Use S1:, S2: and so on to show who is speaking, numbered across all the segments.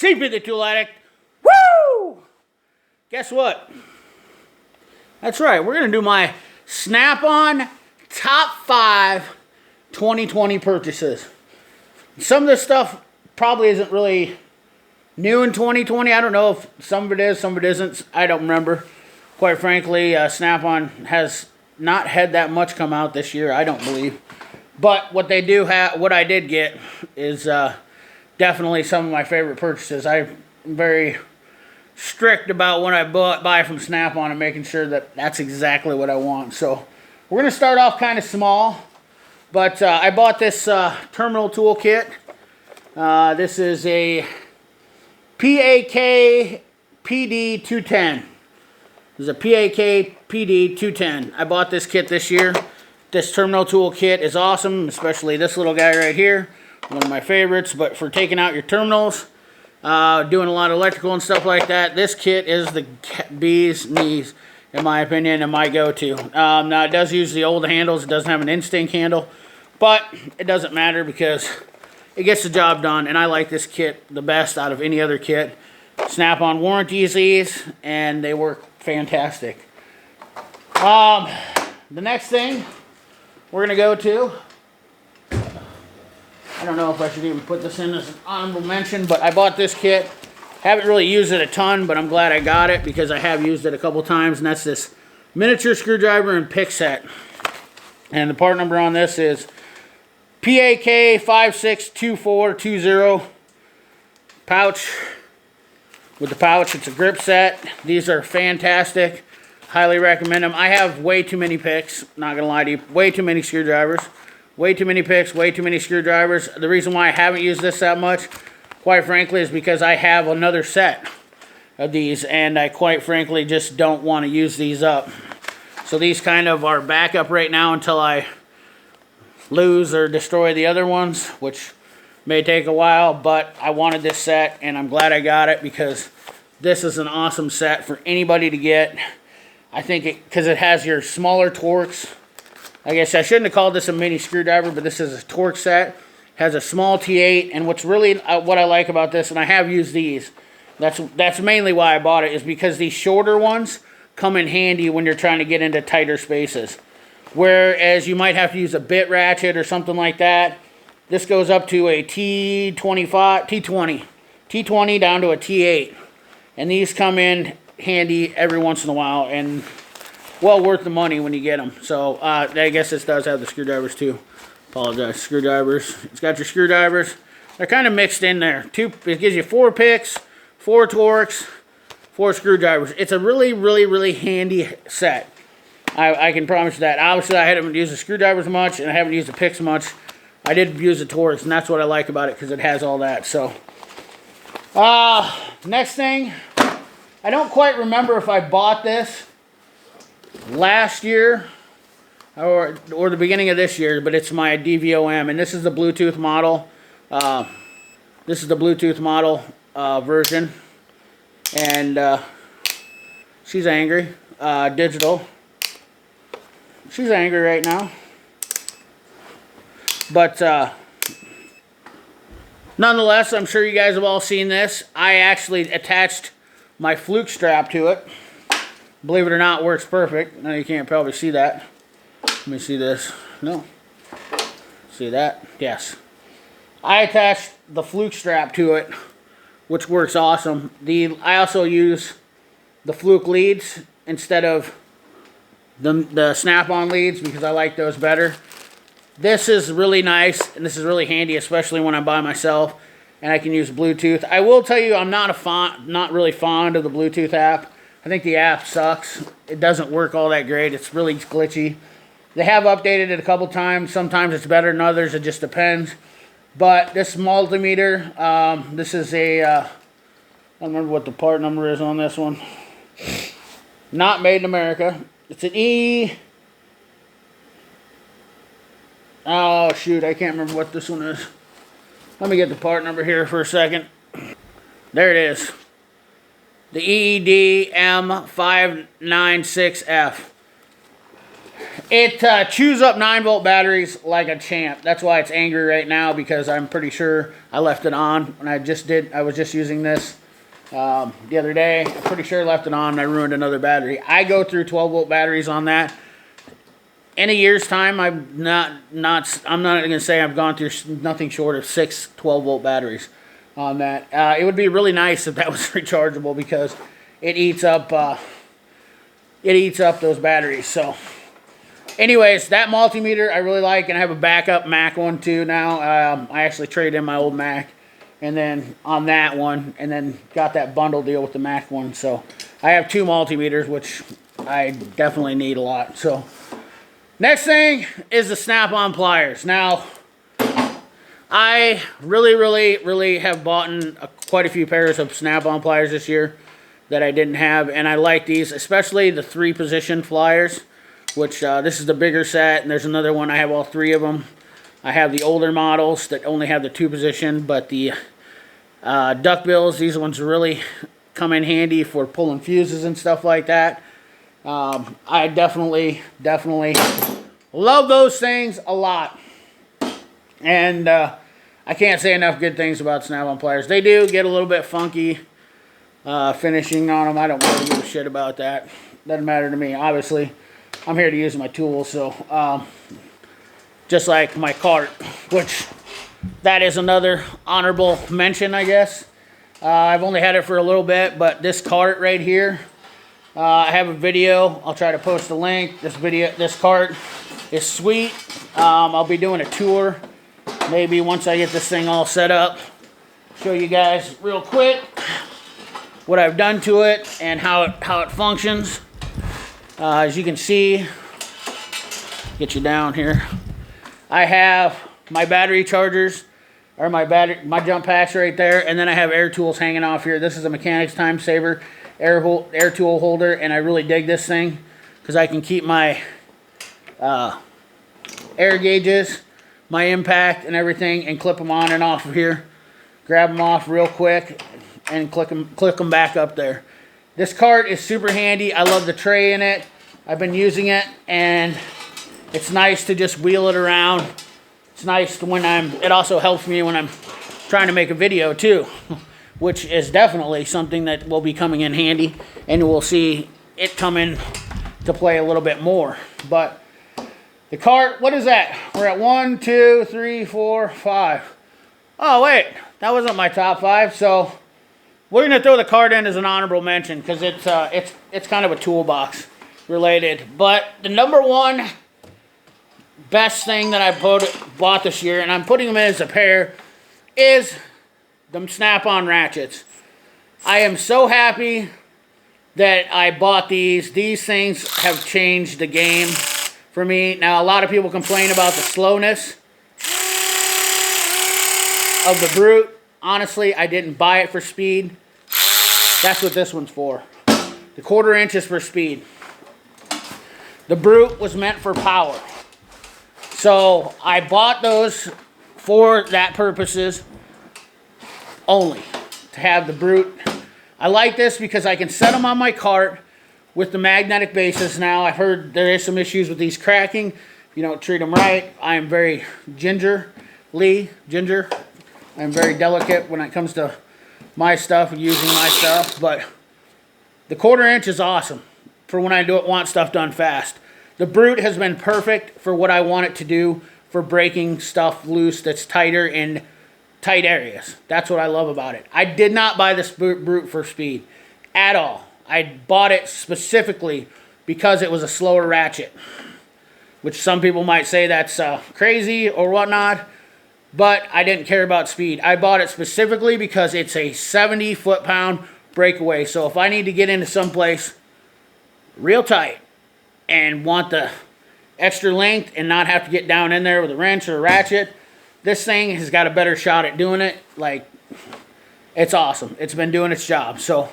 S1: CP the Tool Addict. Woo! Guess what? That's right, we're going to do my Snap-on top 5 2020 purchases. Some of this stuff probably isn't really new in 2020. I don't know if some of it is, some of it isn't. I don't remember. Quite frankly, Snap-on has not had that much come out this year, I don't believe. But what they do have, what I did get is definitely some of my favorite purchases. I'm very strict about when I buy from Snap-on and making sure that that's exactly what I want. So we're going to start off kind of small. But I bought this terminal tool kit. This is a PAK PD 210. This is a PAK PD 210. I bought this kit this year. This terminal tool kit is awesome, especially this little guy right here. One of my favorites, but for taking out your terminals, doing a lot of electrical and stuff like that, this kit is the bee's knees, in my opinion, and my go-to. Now, it does use the old handles. It doesn't have an instinct handle, but it doesn't matter because it gets the job done, and I like this kit the best out of any other kit. Snap-on warranties these, and they work fantastic. The next thing we're going to go to, I don't know if I should even put this in as an honorable mention, but I bought this kit. Haven't really used it a ton, but I'm glad I got it because I have used it a couple times, and that's this miniature screwdriver and pick set. And the part number on this is PAK 562420 pouch. With the pouch, it's a grip set. These are fantastic. Highly recommend them. I have way too many picks, not gonna lie to you. Way too many screwdrivers. Way too many picks, way too many screwdrivers. The reason why I haven't used this that much, quite frankly, is because I have another set of these, and I quite frankly just don't want to use these up. So these kind of are backup right now until I lose or destroy the other ones, which may take a while, but I wanted this set, and I'm glad I got it because this is an awesome set for anybody to get. I think because it has your smaller Torx. I guess I shouldn't have called this a mini screwdriver, but this is a Torx set. Has a small T8, and what's really what I like about this, and I have used these. That's mainly why I bought it, is because these shorter ones come in handy when you're trying to get into tighter spaces. Whereas you might have to use a bit ratchet or something like that. This goes up to a T20 down to a T8, and these come in handy every once in a while, and well worth the money when you get them. So I guess this does have the screwdrivers too. Apologize, screwdrivers. It's got your screwdrivers. They're kind of mixed in there. It gives you 4 picks, 4 Torx, 4 screwdrivers. It's a really, really, really handy set. I can promise you that. Obviously, I haven't used the screwdrivers much, and I haven't used the picks much. I did use the Torx, and that's what I like about it, because it has all that. So, next thing, I don't quite remember if I bought this last year or the beginning of this year, but it's my DVOM, and this is the Bluetooth model. This is the Bluetooth model version, and she's angry. Digital. She's angry right now. But nonetheless, I'm sure you guys have all seen this. I actually attached my fluke strap to it. Believe it or not, it works perfect. Now you can't probably see that. Let me see this. No. See that? Yes. I attached the fluke strap to it, which works awesome. I also use the fluke leads instead of the Snap-on leads because I like those better. This is really nice, and this is really handy, especially when I'm by myself, and I can use Bluetooth. I will tell you, I'm not really fond of the Bluetooth app. I think the app sucks. It doesn't work all that great. It's really glitchy. They have updated it a couple times. Sometimes it's better than others. It just depends. But this multimeter, this is a, I don't remember what the part number is on this one. Not made in America. It's an E. Oh, shoot. I can't remember what this one is. Let me get the part number here for a second. There it is. The EED M596F. It chews up 9-volt batteries like a champ. That's why it's angry right now, because I'm pretty sure I left it on when I was just using this the other day. I'm pretty sure I left it on and I ruined another battery. I go through 12-volt batteries on that. In a year's time, I'm not going to say I've gone through nothing short of 6 12-volt batteries on that. It would be really nice if that was rechargeable, because it eats up those batteries. So anyways, that multimeter I really like, and I have a backup Mac one too now. I actually traded in my old Mac, and then on that one, and then got that bundle deal with the Mac one. So I have 2 multimeters, which I definitely need a lot. So next thing is the snap-on pliers. Now, I really have bought quite a few pairs of snap-on pliers this year that I didn't have, and I like these, especially the 3-position pliers, which this is the bigger set, and there's another one. I have all 3 of them. I have the older models that only have the 2-position, but the duckbills, these ones really come in handy for pulling fuses and stuff like that. I definitely love those things a lot. And I can't say enough good things about snap-on pliers. They do get a little bit funky finishing on them. I don't really give a shit about that. Doesn't matter to me. Obviously, I'm here to use my tools. So just like my cart, which that is another honorable mention, I guess. I've only had it for a little bit, but this cart right here, I have a video. I'll try to post a link. This cart is sweet. I'll be doing a tour maybe once I get this thing all set up. Show you guys real quick what I've done to it and how it functions. As you can see, get you down here. I have my battery chargers, or my jump packs right there, and then I have air tools hanging off here. This is a Mechanics Time Saver air tool holder, and I really dig this thing because I can keep my air gauges, my impact, and everything, and clip them on and off of here. Grab them off real quick and click them back up there. This cart is super handy. I love the tray in it. I've been using it, and it's nice to just wheel it around. It's nice when it also helps me when I'm trying to make a video too, which is definitely something that will be coming in handy, and we'll see it come in to play a little bit more. But the cart, what is that? We're at 1, 2, 3, 4, 5. Oh wait, that wasn't my top 5. So we're gonna throw the cart in as an honorable mention because it's kind of a toolbox related. But the number 1 best thing that I bought this year, and I'm putting them in as a pair, is the snap-on ratchets. I am so happy that I bought these. These things have changed the game for me. Now, a lot of people complain about the slowness of the Brute. Honestly, I didn't buy it for speed. That's what this one's for. The 1/4 inch is for speed. The Brute was meant for power. So I bought those for that purposes only, to have the Brute. I like this because I can set them on my cart with the magnetic bases. Now, I've heard there is some issues with these cracking. If you don't treat them right, I am very ginger. I'm very delicate when it comes to my stuff and using my stuff. But the 1/4 inch is awesome for when I want stuff done fast. The Brute has been perfect for what I want it to do for breaking stuff loose that's tighter in tight areas. That's what I love about it. I did not buy this Brute for speed at all. I bought it specifically because it was a slower ratchet, which some people might say that's crazy or whatnot, but I didn't care about speed. I bought it specifically because it's a 70 foot-pound breakaway. So if I need to get into someplace real tight and want the extra length and not have to get down in there with a wrench or a ratchet, this thing has got a better shot at doing it. Like, it's awesome. It's been doing its job. So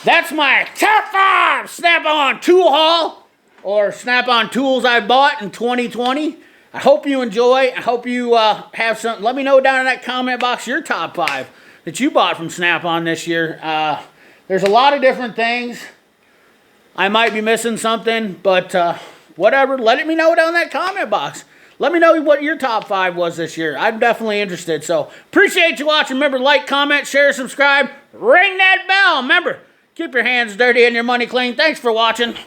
S1: that's my top 5 snap-on tool haul, or snap-on tools I bought in 2020. I hope you enjoy. I hope you have some. Let me know down in that comment box your top 5 that you bought from Snap-on this year. There's a lot of different things. I might be missing something, but whatever. Let me know down in that comment box. Let me know what your top 5 was this year. I'm definitely interested. So, appreciate you watching. Remember, like, comment, share, subscribe. Ring that bell. Remember, keep your hands dirty and your money clean. Thanks for watching.